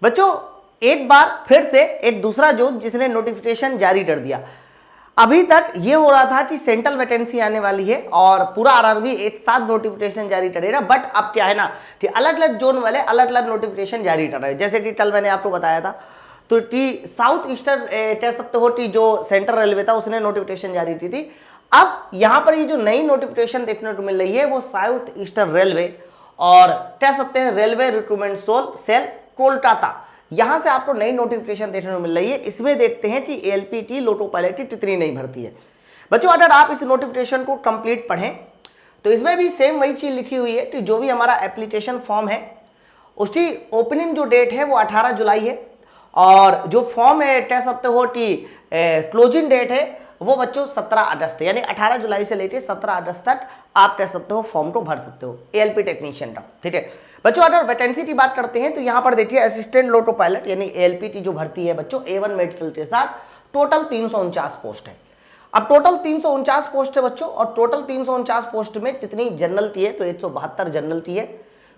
बच्चों एक बार फिर से एक दूसरा जोन जिसने नोटिफिकेशन जारी कर दिया। अभी तक ये हो रहा था कि सेंट्रल वैकेंसी आने वाली है और पूरा आरआरबी एक साथ नोटिफिकेशन जारी करेगा, बट अब क्या है ना कि अलग अलग जोन वाले अलग अलग नोटिफिकेशन जारी कर रहे हैं। जैसे कि कल मैंने आपको बताया था तो साउथ ईस्टर्न कह सकते हो जो सेंट्रल रेलवे था उसने नोटिफिकेशन जारी की थी। अब यहाँ पर ये जो नई नोटिफिकेशन देखने को मिल रही है वो साउथ ईस्टर्न रेलवे और कह सकते हैं रेलवे रिक्रूटमेंट सेल कोलकाता, यहां से आपको नई नोटिफिकेशन देखने को मिल रही है। इसमें देखते हैं कि एलपीटी लोको पायलट की कितनी नई भर्ती है। बच्चों अगर आप इस नोटिफिकेशन को कंप्लीट पढ़ें तो इसमें भी सेम वही चीज लिखी हुई है कि जो भी हमारा एप्लीकेशन फॉर्म है उसकी ओपनिंग जो डेट है वो 18 जुलाई है और जो फॉर्म है कह सकते हो कि क्लोजिंग डेट है वो बच्चों 17 अगस्त, यानी 18 जुलाई से लेकर 17 अगस्त तक आप कह सकते हो फॉर्म को भर सकते हो एएलपी टेक्नीशियन का। ठीक है बच्चों, अगर वैकेंसी की बात करते हैं तो यहाँ पर देखिए असिस्टेंट लोको पायलट यानी एएलपी की जो भर्ती है बच्चों A1 मेडिकल के साथ टोटल 349 पोस्ट है। अब टोटल 349 पोस्ट है बच्चों और टोटल 349 पोस्ट में कितनी जनरल की है तो 172 जनरल की है,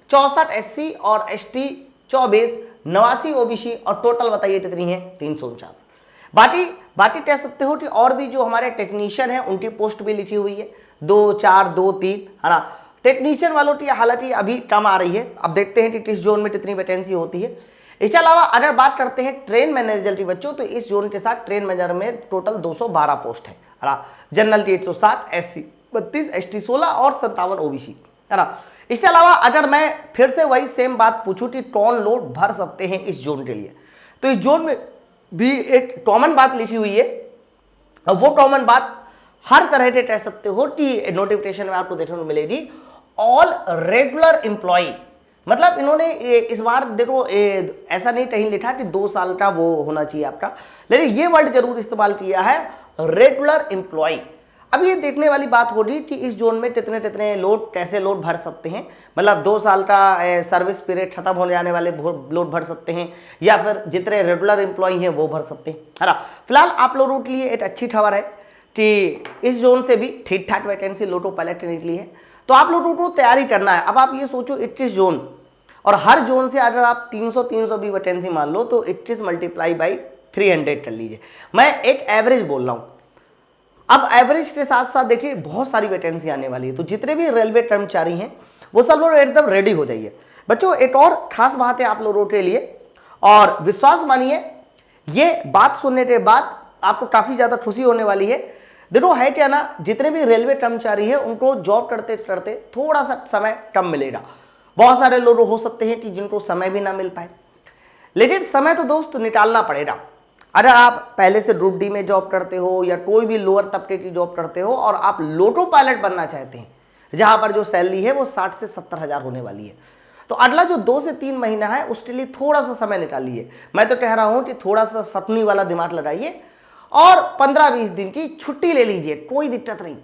64 एससी और एसटी, 24 89 ओबीसी और टोटल बताइए कितनी है 349। बाकी कह सकते हो कि और भी जो हमारे टेक्नीशियन है उनकी पोस्ट भी लिखी हुई है 2 4 2 3 है ना। टेक्नीशियन वालों की हालांकि अभी कम आ रही है, अब देखते हैं कि किस जोन में कितनी वैकेंसी होती है। इसके अलावा अगर बात करते हैं ट्रेन मैनेजर की बच्चों तो इस जोन के साथ ट्रेन मैनेजर में टोटल 212 पोस्ट है ना। जनरल की 107, एससी 32, एसटी 16 और 57 ओबीसी है ना। इसके अलावा अगर मैं फिर से वही सेम बात पूछूं कि कौन लोग भर सकते हैं इस जोन के लिए, तो इस जोन में भी एक कॉमन बात लिखी हुई है। अब वो कॉमन बात हर तरह के कह सकते हो कि नोटिफिकेशन में आपको देखने को मिलेगी ऑल रेगुलर एम्प्लॉय, मतलब इन्होंने इस बार देखो ऐसा नहीं कहीं लिखा कि 2 साल का वो होना चाहिए आपका, लेकिन ये वर्ड जरूर इस्तेमाल किया है रेगुलर एम्प्लॉय। अब ये देखने वाली बात होगी कि इस जोन में कितने कितने लोग कैसे लोग भर सकते हैं, मतलब 2 साल का सर्विस पीरियड खत्म हो जाने वाले लोग भर सकते हैं या फिर जितने रेगुलर एम्प्लॉय हैं वो भर सकते हैं है ना। फिलहाल आप लोगों के लिए एक अच्छी खबर है कि इस जोन से भी ठीक ठाक वैकेंसी लोको पायलट के निकली है, तो आप लोगों को तैयारी करना है। अब आप ये सोचो 21 जोन और हर जोन से अगर आप 300 भी वैकेंसी मान लो तो 21 मल्टीप्लाई बाई 300 कर लीजिए। मैं एक एवरेज बोल रहा हूँ। अब एवरेज के साथ साथ देखिए बहुत सारी वैकेंसी आने वाली है, तो जितने भी रेलवे कर्मचारी हैं वो सब लोग एकदम रेडी हो जाइए। बच्चों एक और खास बात है आप लोगों के लिए और विश्वास मानिए ये बात सुनने के बाद आपको काफी ज्यादा खुशी होने वाली है। देखो है क्या ना, जितने भी रेलवे कर्मचारी है उनको जॉब करते करते थोड़ा सा समय कम मिलेगा। बहुत सारे लोग हो सकते हैं कि जिनको समय भी ना मिल पाए, लेकिन समय तो दोस्त निकालना पड़ेगा। अगर आप पहले से ग्रुप डी में जॉब करते हो या कोई भी लोअर तबके की जॉब करते हो और आप लोको पायलट बनना चाहते हैं जहां पर जो सैलरी है वो 60 से 70 हज़ार होने वाली है, तो अगला जो 2 से 3 महीना है उसके लिए थोड़ा सा समय निकालिए। मैं तो कह रहा हूं कि थोड़ा सा सपनी वाला दिमाग लगाइए और 15-20 दिन की छुट्टी ले लीजिए, कोई दिक्कत नहीं।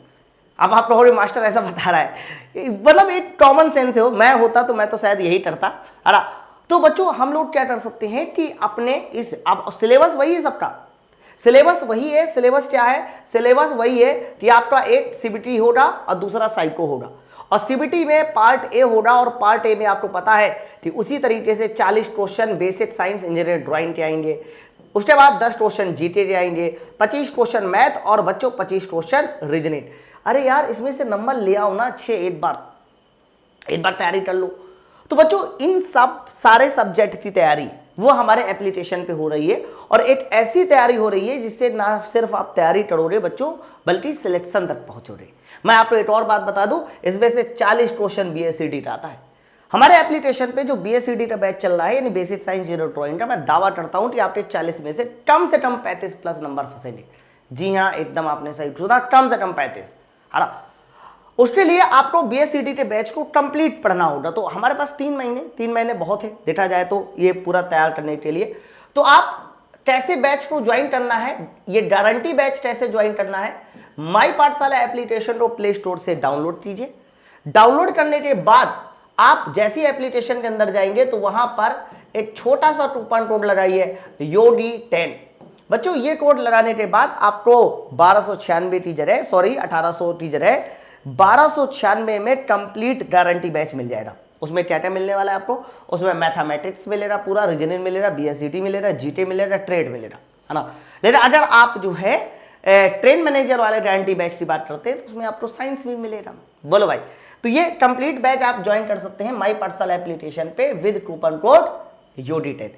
अब आप कहोगे मास्टर ऐसा बता रहा है, मतलब एक कॉमन सेंस है। मैं होता तो मैं तो शायद यही करता। अरे तो बच्चों हम लोग क्या कर सकते हैं कि अपने इस अब सिलेबस वही है, सबका सिलेबस वही है। सिलेबस क्या है? सिलेबस वही है कि आपका एक सीबीटी होगा और दूसरा साइको होगा, और सीबीटी में पार्ट ए होगा और पार्ट ए में आपको पता है कि उसी तरीके से 40 question basic science engineering drawing के आएंगे, उसके बाद 10 क्वेश्चन जीके के आएंगे, 25 क्वेश्चन मैथ और बच्चों 25 क्वेश्चन रीजनिंग। अरे यार इसमें से नंबर ले आओ ना अच्छे, एक बार तैयारी कर लो। तो बच्चों इन सब सारे सब्जेक्ट की तैयारी वो हमारे एप्लीकेशन पे हो रही है और एक ऐसी तैयारी हो रही है जिससे ना सिर्फ आप तैयारी करोगे बच्चों बल्कि सिलेक्शन तक पहुंचोगे। मैं आपको एक और बात बता दूं, इसमें से 40 क्वेश्चन बीएससीडी का आता है। हमारे एप्लीकेशन पे जो बीएससीडी का बैच चल रहा है यानी बेसिक साइंस जीरो ड्राइंग का, मैं दावा करता हूं कि आपके 40 में से कम 35 प्लस नंबर फंसेंगे। जी हाँ एकदम आपने सही सुना, कम से कम 35 है ना। उसके लिए आपको बीएससीडी के बैच को कंप्लीट पढ़ना होगा। तो हमारे पास 3 महीने बहुत है देखा जाए तो ये पूरा तैयार करने के लिए। तो आप कैसे बैच को ज्वाइन करना है, ये गारंटी बैच कैसे ज्वाइन करना है, माई पाठशाला एप्लीकेशन को प्ले स्टोर से डाउनलोड कीजिए। डाउनलोड करने के बाद आप जैसी एप्लीकेशन के अंदर जाएंगे तो वहां पर एक छोटा सा कूपन कोड लगाइए योडी10। बच्चों ये कोड लगाने के बाद आपको 1296 की जगह 1800 की जगह 1296 में कंप्लीट गारंटी बैच मिल जाएगा। उसमें क्या क्या मिलने वाला है आपको, उसमें मैथमेटिक्स मिलेगा, पूरा रीजनिंग मिलेगा, बीएससीटी मिलेगा, जीके मिलेगा, ट्रेड मिलेगा, है ना। लेकिन अगर आप जो है ट्रेन मैनेजर वाले गारंटी बैच की बात करते हैं तो उसमें आपको साइंस भी मिलेगा। बोलो भाई, तो ये कंप्लीट बैच आप ज्वाइन कर सकते हैं माई पर्सनल एप्लीकेशन पे विद कूपन कोड UD10।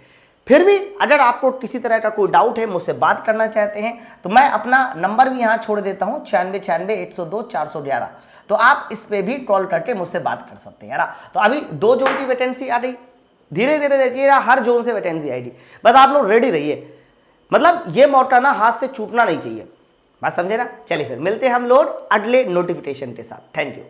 फिर भी अगर आपको किसी तरह का कोई डाउट है, मुझसे बात करना चाहते हैं, तो मैं अपना नंबर भी यहाँ छोड़ देता हूँ 9696 102 411। तो आप इस पे भी कॉल करके मुझसे बात कर सकते हैं, है ना। तो अभी 2 जोन की वैकेंसी आ गई, धीरे धीरे देखिएगा हर जोन से वैकेंसी आएगी, बस आप लोग रेडी रहिए। मतलब ये मौका ना हाथ से छूटना नहीं चाहिए, बात समझे ना। चलिए फिर मिलते हैं हम लोग अगले नोटिफिकेशन के साथ। Thank you.